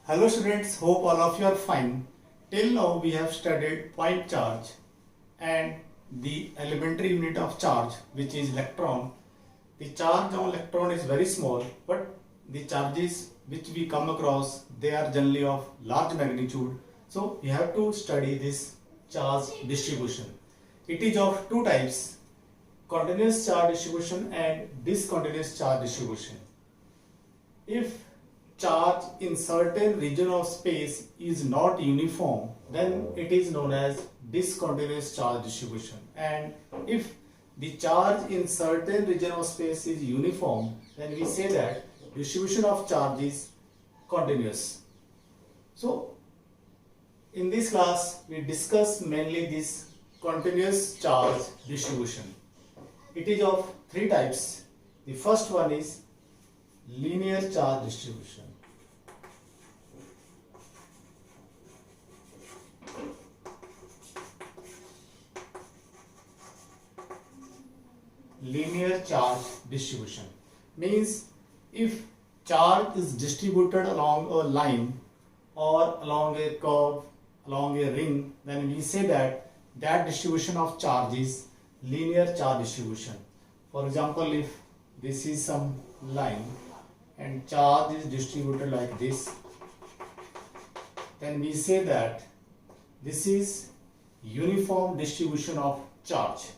Hello students, hope all of you are fine. Till now we have studied point charge and the elementary unit of charge, which is electron. The charge on electron is very small, but the charges which we come across, they are generally of large magnitude. So we have to study this charge distribution. It is of two types: continuous charge distribution and discontinuous charge distribution. If charge in certain region of space is not uniform, then it is known as discontinuous charge distribution. And if the charge in certain region of space is uniform, then we say that distribution of charge is continuous. So in this class we discuss mainly this continuous charge distribution. It is of three types. The first one is linear charge distribution. Linear charge distribution means if charge is distributed along a line or along a curve, along a ring, then we say that that distribution of charge is linear charge distribution. For example, if this is some line and charge is distributed like this, then we say that this is uniform distribution of charge.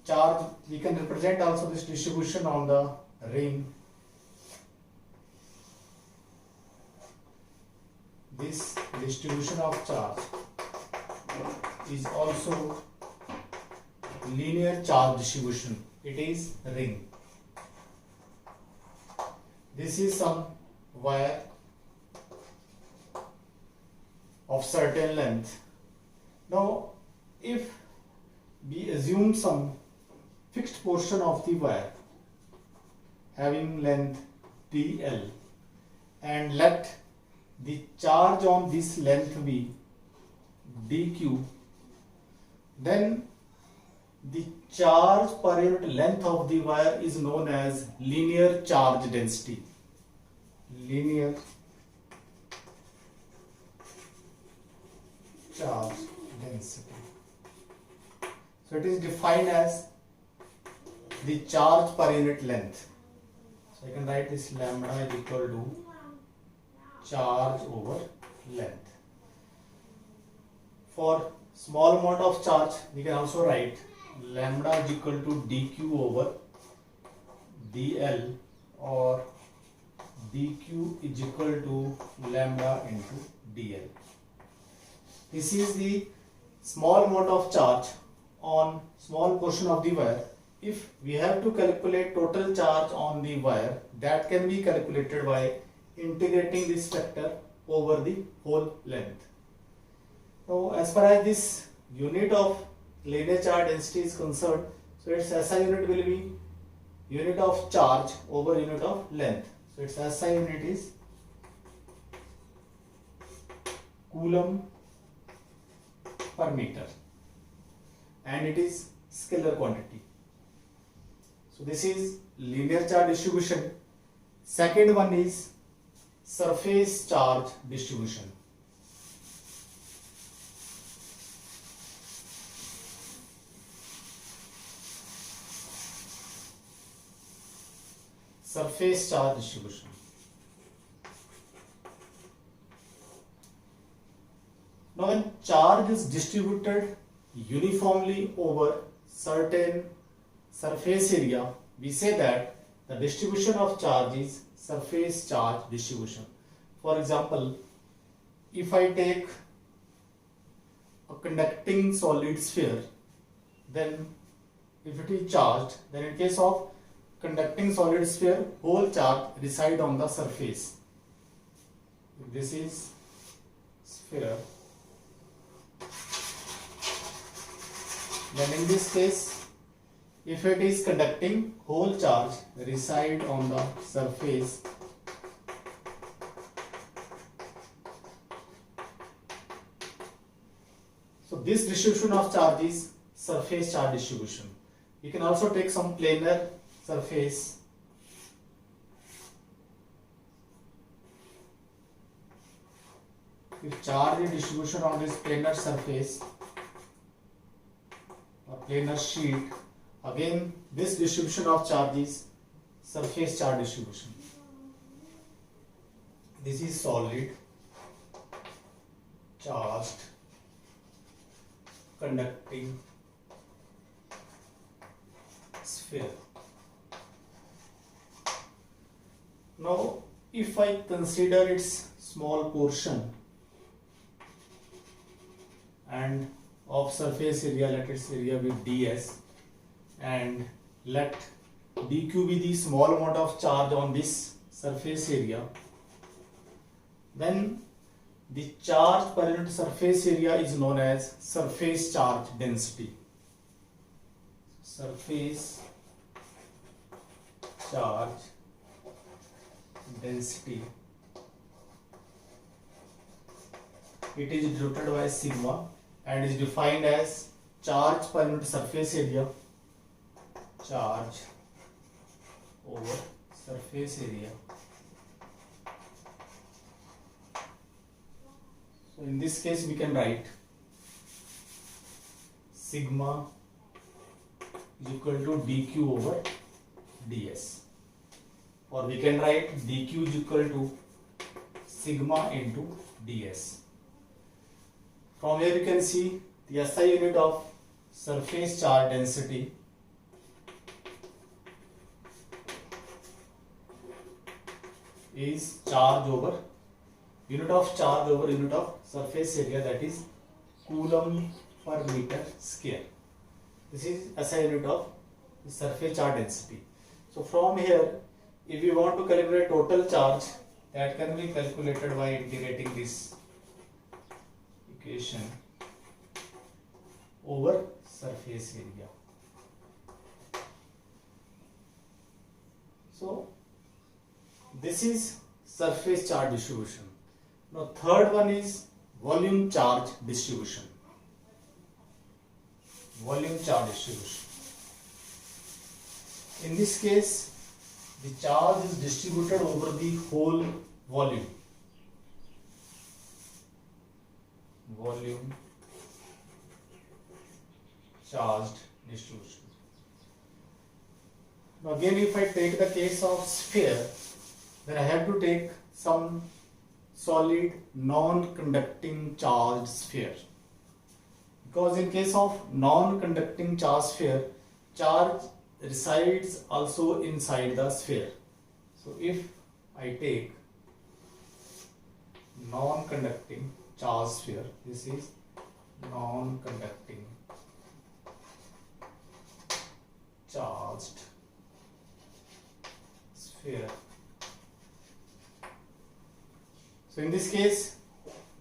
Charge, we can represent also this distribution on the ring. This distribution of charge is also linear charge distribution. It is ring. This is some wire of certain length. Now, if we assume some fixed portion of the wire having length dl and let the charge on this length be dq, then the charge per unit length of the wire is known as linear charge density. Linear charge density. So it is defined as the charge per unit length. So I can write this lambda is equal to charge over length. For small amount of charge, we can also write lambda is equal to dq over dl, or dq is equal to lambda into dl. This is the small amount of charge on small portion of the wire. If we have to calculate total charge on the wire, that can be calculated by integrating this factor over the whole length. Now, as far as this unit of linear charge density is concerned, so its SI unit will be unit of charge over unit of length. So its SI unit is coulomb per meter, and it is scalar quantity. So this is linear charge distribution. Second one is surface charge distribution. Surface charge distribution. Now, when charge is distributed uniformly over certain surface area, we say that the distribution of charge is surface charge distribution. For example, if I take a conducting solid sphere, then if it is charged, then in case of conducting solid sphere, whole charge reside on the surface. If this is sphere, then in this case, if it is conducting, whole charge reside on the surface. So this distribution of charge is surface charge distribution. You can also take some planar surface if charge is distribution on this planar surface or planar sheet, again this distribution of charge is surface charge distribution. This is solid charged conducting sphere. Now if I consider its small portion and of surface area, let its area be ds, and let dq be the small amount of charge on this surface area, then the charge per unit surface area is known as surface charge density. Surface charge density, it is denoted by sigma and is defined as charge per unit surface area, charge over surface area. So in this case we can write sigma is equal to dq over ds, or we can write dq is equal to sigma into ds. From here you can see the SI unit of surface charge density is charge over unit of charge over unit of surface area, that is coulomb per meter square. This is SI unit of the surface charge density. So from here, if we want to calculate total charge, that can be calculated by integrating this equation over surface area. So this is surface charge distribution. Now third one is volume charge distribution. Volume charge distribution. In this case, the charge is distributed over the whole volume. Volume charged distribution. Now again, if I take the case of sphere, then I have to take some solid non-conducting charged sphere, because in case of non-conducting charged sphere, charge resides also inside the sphere. So if I take non-conducting charged sphere, this is non-conducting charged sphere. So in this case,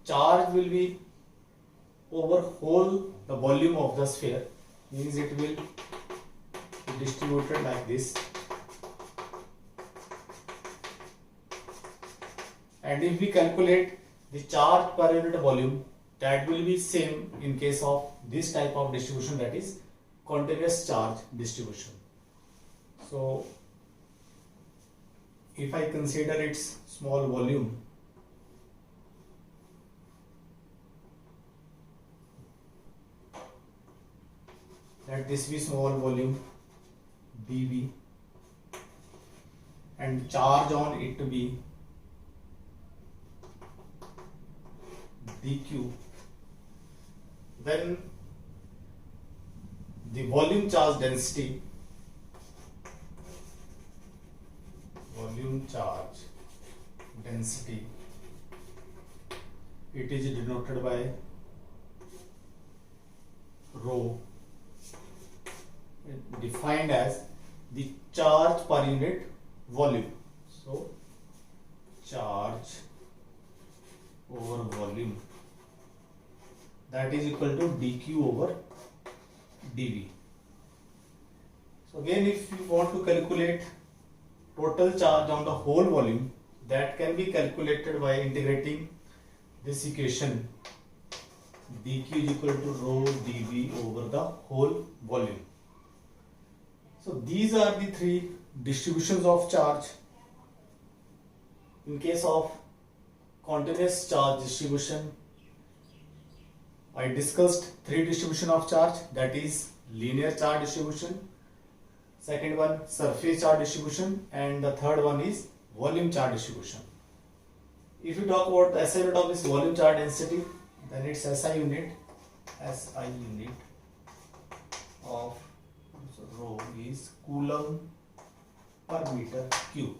charge will be over whole the volume of the sphere, means it will be distributed like this. And if we calculate the charge per unit volume, that will be same in case of this type of distribution, that is continuous charge distribution. So if I consider its small volume, let this be small volume dV and charge on it to be dq, then the volume charge density, it is denoted by rho, defined as the charge per unit volume. So charge over volume, that is equal to dq over dV. So again, if you want to calculate total charge on the whole volume, that can be calculated by integrating this equation, dq is equal to rho dV over the whole volume. So these are the three distributions of charge in case of continuous charge distribution. I discussed three distribution of charge, that is linear charge distribution, second one surface charge distribution, and the third one is volume charge distribution. If you talk about the SI unit of this volume charge density, then its SI unit of rho is coulomb per meter cube.